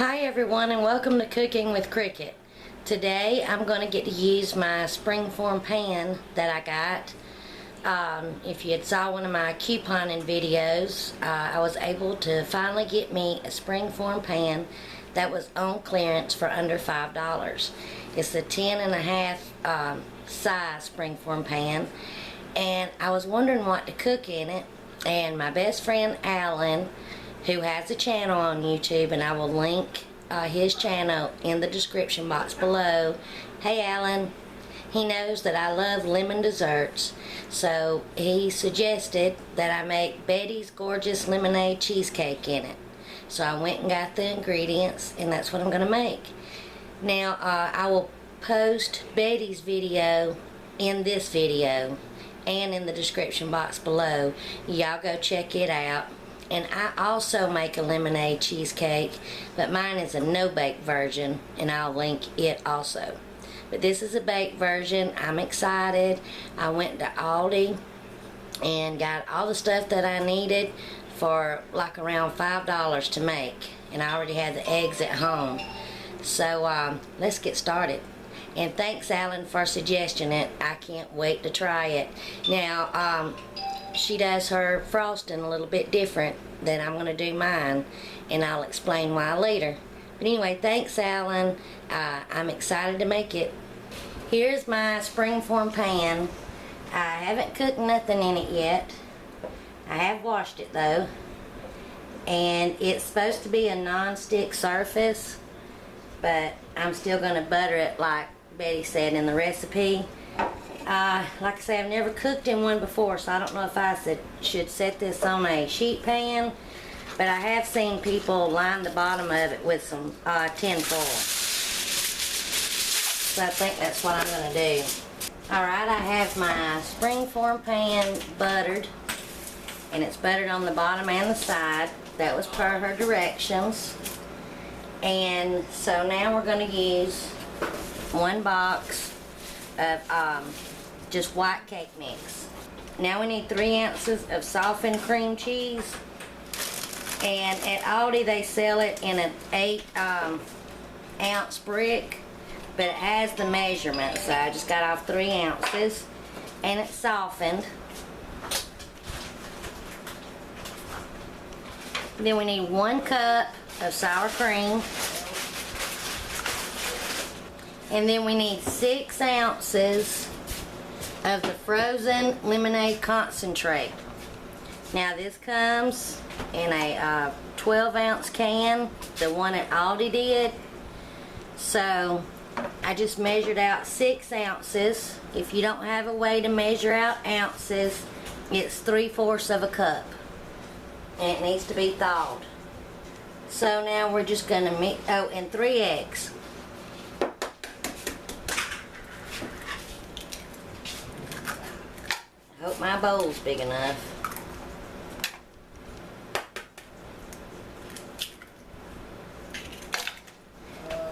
Hi everyone, and welcome to Cooking with Cricket. Today I'm going to get to use my springform pan that I got. If you had saw one of my couponing videos, I was able to finally get me a springform pan that was on clearance for under $5. It's a 10.5 size springform pan, and I was wondering what to cook in it, and my best friend Alan, who has a channel on YouTube, and I will link his channel in the description box below. Hey Alan, he knows that I love lemon desserts, so he suggested that I make Betty's Gorgeous Lemonade Cheesecake in it. So I went and got the ingredients, and that's what I'm going to make. Now I will post Betty's video in this video and in the description box below. Y'all go check it out. And I also make a lemonade cheesecake, but mine is a no-bake version, and I'll link it also. But this is a baked version. I'm excited. I went to Aldi and got all the stuff that I needed for like around $5 to make, and I already had the eggs at home. So let's get started. And thanks Alan for suggesting it. I can't wait to try it. Now she does her frosting a little bit different than I'm going to do mine, and I'll explain why later. But anyway, thanks Alan. I'm excited to make it. Here's my springform pan. I haven't cooked nothing in it yet. I have washed it though, and it's supposed to be a non-stick surface, but I'm still going to butter it like Betty said in the recipe. Like I say, I've never cooked in one before, so I don't know if I should set this on a sheet pan, but I have seen people line the bottom of it with some tin foil. So I think that's what I'm going to do. Alright, I have my springform pan buttered, and it's buttered on the bottom and the side. That was per her directions. And so now we're going to use one box of just white cake mix. Now we need 3 ounces of softened cream cheese, and at Aldi they sell it in an 8 ounce brick, but it has the measurement, so I just got off 3 ounces, and it's softened. Then we need 1 cup of sour cream, and then we need 6 ounces of the frozen lemonade concentrate. Now this comes in a 12-ounce can, the one at Aldi did. So I just measured out 6 ounces. If you don't have a way to measure out ounces, it's 3/4 of a cup, and it needs to be thawed. So now we're just going to mix, oh, and 3 eggs. Hope my bowl's big enough.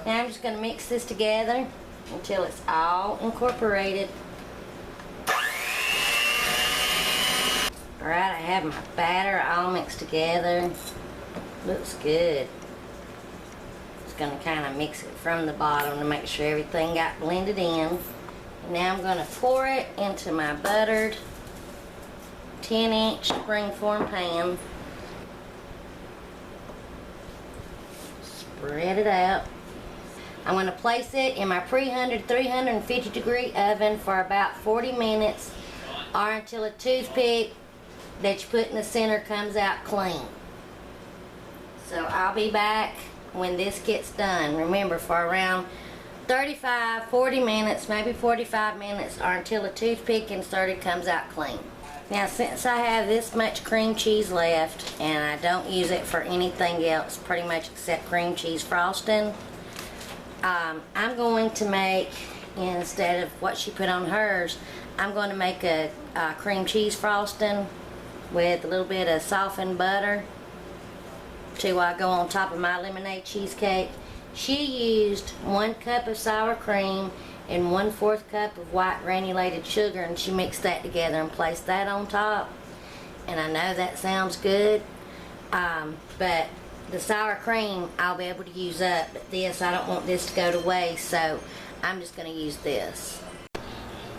Now I'm just going to mix this together until it's all incorporated. Alright, I have my batter all mixed together. Looks good. Just going to kind of mix it from the bottom to make sure everything got blended in. Now I'm going to pour it into my buttered 10-inch springform pan. Spread it out. I'm going to place it in my preheated 350 degree oven for about 40 minutes, or until a toothpick that you put in the center comes out clean. So I'll be back when this gets done. Remember, for around 35-40 minutes, maybe 45 minutes, or until a toothpick inserted comes out clean. Now, since I have this much cream cheese left, and I don't use it for anything else pretty much except cream cheese frosting, I'm going to make, instead of what she put on hers, I'm going to make a cream cheese frosting with a little bit of softened butter to go on top of my lemonade cheesecake. She used 1 cup of sour cream and 1/4 cup of white granulated sugar, and she mixed that together and placed that on top. And I know that sounds good, but the sour cream I'll be able to use up, but this, I don't want this to go to waste, so I'm just going to use this.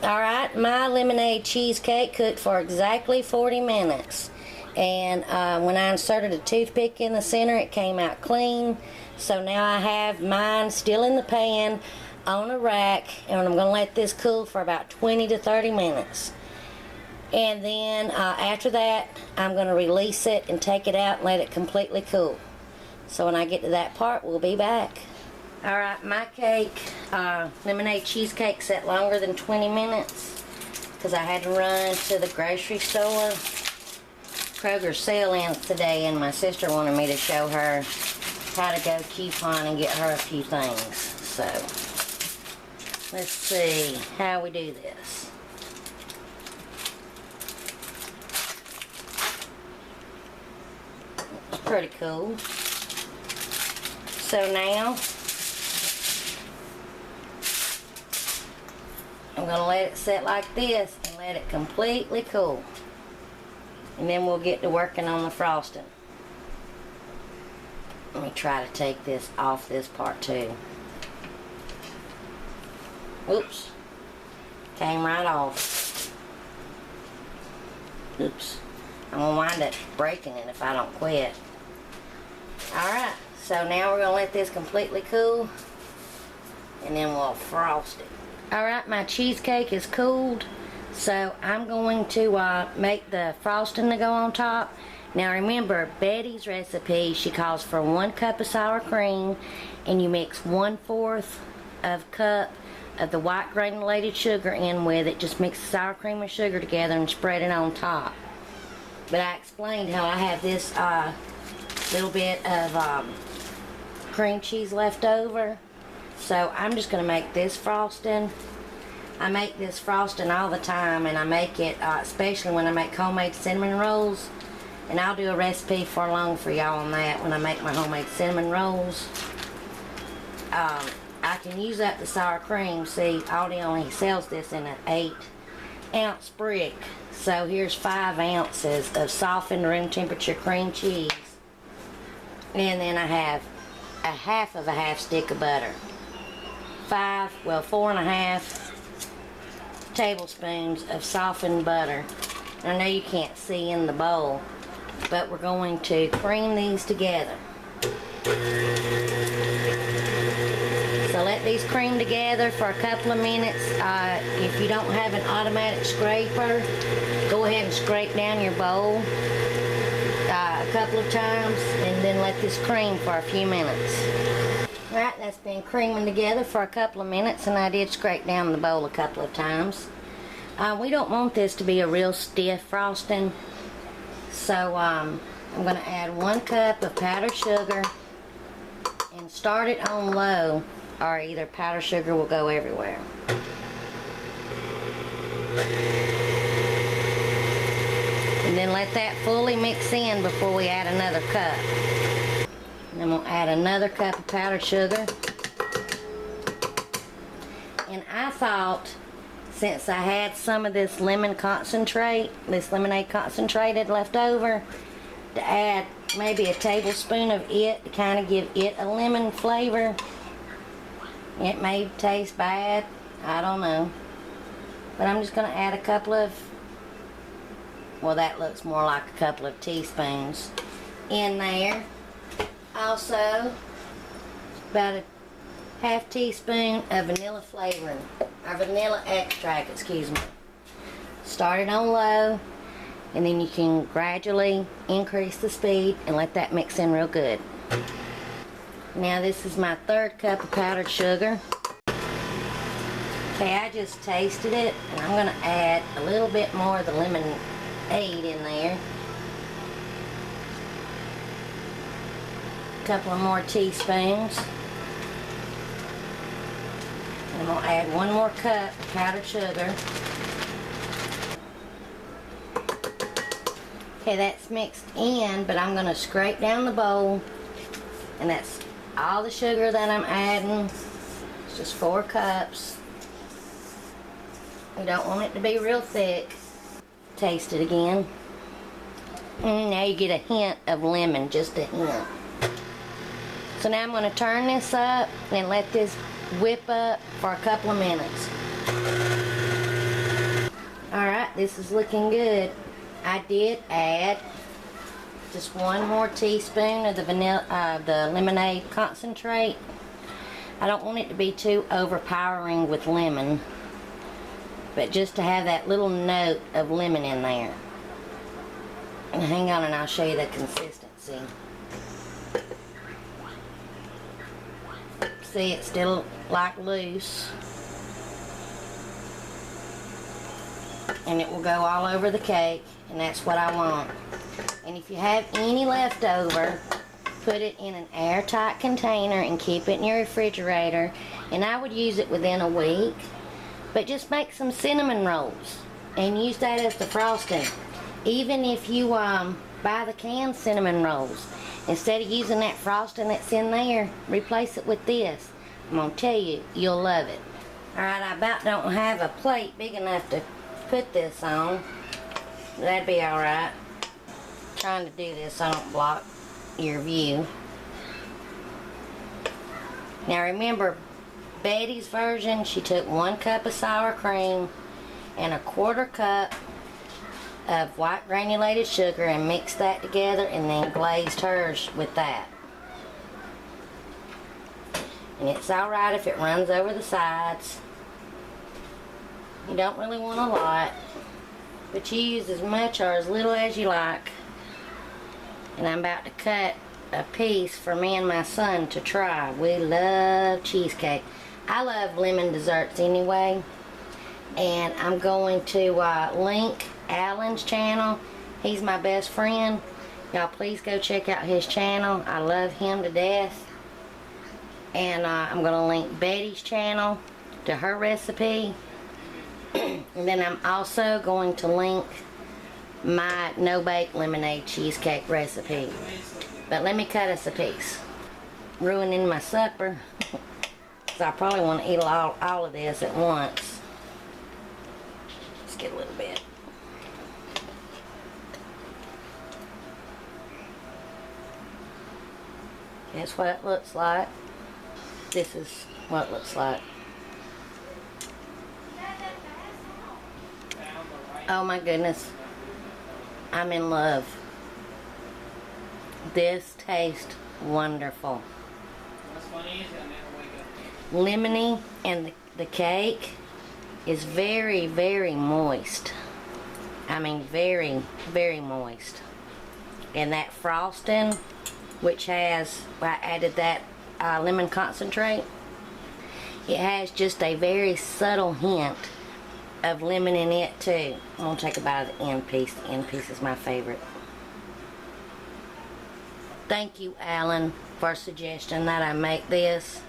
Alright, my lemonade cheesecake cooked for exactly 40 minutes. And when I inserted a toothpick in the center, it came out clean. So now I have mine still in the pan on a rack, and I'm going to let this cool for about 20 to 30 minutes. And then after that, I'm going to release it and take it out and let it completely cool. So when I get to that part, we'll be back. Alright, my cake, lemonade cheesecake, set longer than 20 minutes because I had to run to the grocery store. Kroger's sale ends today, and my sister wanted me to show her how to go coupon and get her a few things. So, let's see how we do this. It's pretty cool. So now, I'm going to let it set like this and let it completely cool. And then we'll get to working on the frosting. Let me try to take this off this part too. Oops. Came right off. Oops. I'm going to wind up breaking it if I don't quit. Alright, so now we're going to let this completely cool. And then we'll frost it. Alright, my cheesecake is cooled. So I'm going to make the frosting to go on top. Now remember, Betty's recipe, she calls for 1 cup of sour cream, and you mix 1/4 of a cup of the white granulated sugar in with it. Just mix the sour cream and sugar together and spread it on top. But I explained how I have this little bit of cream cheese left over. So I'm just going to make this frosting. I make this frosting all the time, and I make it especially when I make homemade cinnamon rolls. And I'll do a recipe for long for y'all on that when I make my homemade cinnamon rolls. I can use up the sour cream. See, Aldi only sells this in an 8-ounce brick. So here's 5 ounces of softened room temperature cream cheese. And then I have a half stick of butter. 4.5 tablespoons of softened butter. I know you can't see in the bowl, but we're going to cream these together. So let these cream together for a couple of minutes. If you don't have an automatic scraper, go ahead and scrape down your bowl a couple of times, and then let this cream for a few minutes. Right, that's been creaming together for a couple of minutes, and I did scrape down the bowl a couple of times. We don't want this to be a real stiff frosting, so I'm going to add 1 cup of powdered sugar and start it on low, or either powdered sugar will go everywhere. And then let that fully mix in before we add another cup. And then we'll add another cup of powdered sugar. And I thought, since I had some of this lemon concentrate, this lemonade concentrated left over, to add maybe a tablespoon of it to kind of give it a lemon flavor. It may taste bad, I don't know. But I'm just going to add a couple of, well, that looks more like a couple of teaspoons in there. Also, about a half teaspoon of vanilla flavoring, or vanilla extract, excuse me. Start it on low, and then you can gradually increase the speed and let that mix in real good. Now this is my 3rd cup of powdered sugar. Okay, I just tasted it, and I'm going to add a little bit more of the lemonade in there. A couple of more teaspoons. And we'll add 1 more cup of powdered sugar. Okay, that's mixed in, but I'm going to scrape down the bowl. And that's all the sugar that I'm adding. It's just 4 cups. You don't want it to be real thick. Taste it again. And now you get a hint of lemon, just a hint. So now I'm going to turn this up and let this whip up for a couple of minutes. Alright, this is looking good. I did add just 1 more teaspoon of the the lemonade concentrate. I don't want it to be too overpowering with lemon, but just to have that little note of lemon in there. And hang on and I'll show you the consistency. See, it's still like loose. And it will go all over the cake, and that's what I want. And if you have any left over, put it in an airtight container and keep it in your refrigerator. And I would use it within a week. But just make some cinnamon rolls and use that as the frosting. Even if you buy the canned cinnamon rolls, instead of using that frosting that's in there, replace it with this. I'm going to tell you, you'll love it. Alright, I about don't have a plate big enough to put this on. That'd be alright. Trying to do this so I don't block your view. Now remember, Betty's version, she took 1 cup of sour cream and 1/4 cup of white granulated sugar and mixed that together and then glazed hers with that. And it's alright if it runs over the sides. You don't really want a lot, but you use as much or as little as you like. And I'm about to cut a piece for me and my son to try. We love cheesecake. I love lemon desserts anyway. And I'm going to link Alan's channel. He's my best friend. Y'all please go check out his channel. I love him to death. And I'm going to link Betty's channel to her recipe. And then I'm also going to link my no-bake lemonade cheesecake recipe. But let me cut us a piece. Ruining my supper. So I probably want to eat all of this at once. Let's get a little bit. That's what it looks like. This is what it looks like. Oh my goodness. I'm in love. This tastes wonderful. Lemony, and the cake is very, very moist. I mean very, very moist. And that frosting, which has, I added that lemon concentrate, it has just a very subtle hint of lemon in it too. I'm going to take a bite of the end piece. The end piece is my favorite. Thank you, Alan, for suggesting that I make this.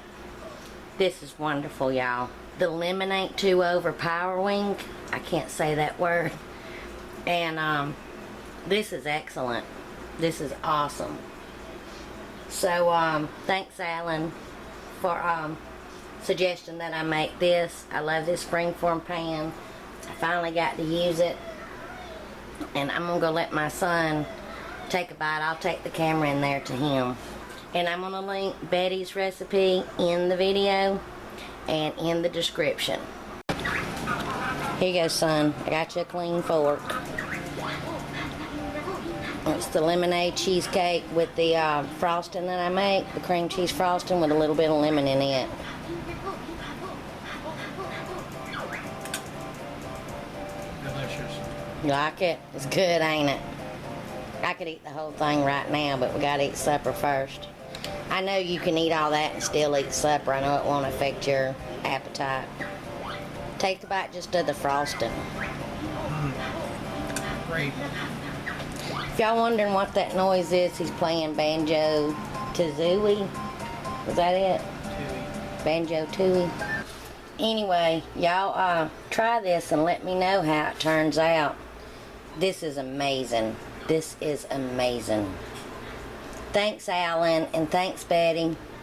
This is wonderful, y'all. The lemon ain't too overpowering. I can't say that word. And this is excellent. This is awesome. So thanks, Alan, for suggesting that I make this. I love this springform pan. I finally got to use it. And I'm going to go let my son take a bite. I'll take the camera in there to him. And I'm going to link Betty's recipe in the video and in the description. Here you go, son. I got you a clean fork. It's the lemonade cheesecake with the frosting that I make, the cream cheese frosting with a little bit of lemon in it. Delicious. You like it? It's good, ain't it? I could eat the whole thing right now, but we gotta eat supper first. I know you can eat all that and still eat supper. I know it won't affect your appetite. Take the bite just of the frosting. Great. If y'all wondering what that noise is, he's playing Banjo Tooie. Was that it? Tooie. Banjo Tooie. Anyway, y'all try this and let me know how it turns out. This is amazing. This is amazing. Thanks, Alan, and thanks, Betty.